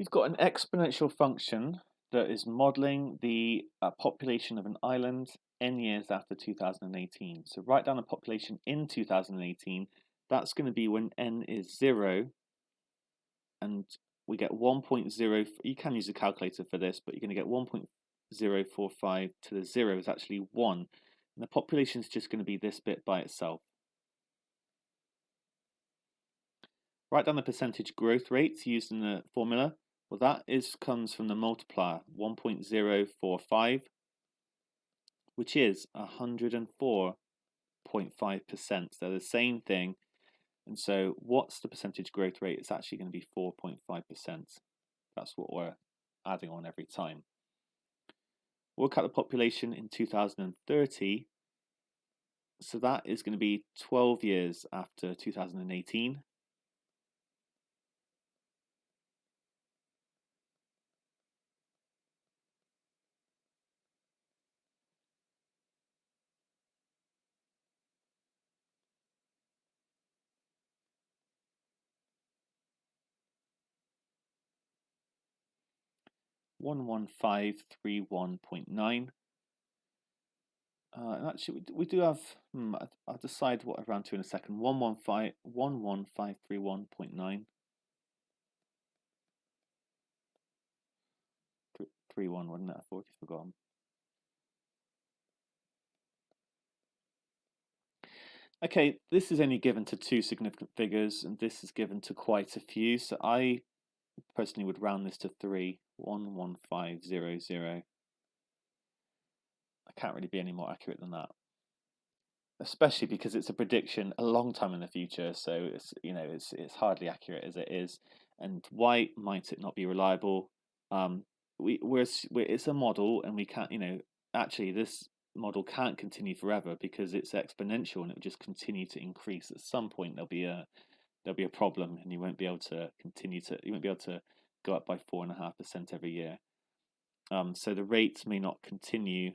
You've got an exponential function that is modeling the population of an island n years after 2018. So write down a population in 2018. That's going to be when n is 0, and we get 1.0. You can use a calculator for this, but you're going to get 1.045 to the 0 is actually 1. And the population is just going to be this bit by itself. Write down the percentage growth rates used in the formula. Well, that comes from the multiplier, 1.045, which is 104.5%. They're the same thing. And so what's the percentage growth rate? It's actually going to be 4.5%. That's what we're adding on every time. Work out the population in 2030. So that is going to be 12 years after 2018. (11531.9). And actually, we do have. I'll decide what I round to in a second. 11531.9. 31, wasn't it? I've already forgotten. Okay, this is only given to 2 significant figures, and this is given to quite a few. So I personally would round this to 3. 11500. I can't really be any more accurate than that, especially because it's a prediction a long time in the future. So it's hardly accurate as it is. And why might it not be reliable? It's a model, and we can't. Actually, this model can't continue forever because it's exponential, and it will just continue to increase. At some point, there'll be a problem, and you won't be able to go up by 4.5% every year. So the rates may not continue.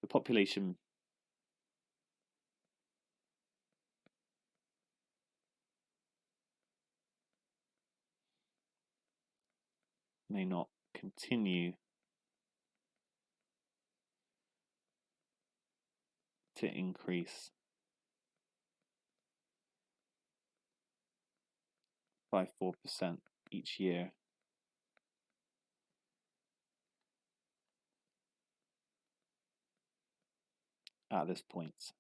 The population may not continue to increase by 4% each year. At this point.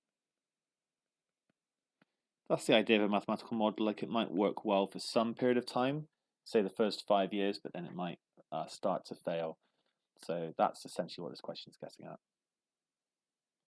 That's the idea of a mathematical model. Like, it might work well for some period of time, say the first 5 years, but then it might start to fail. So that's essentially what this question is getting at.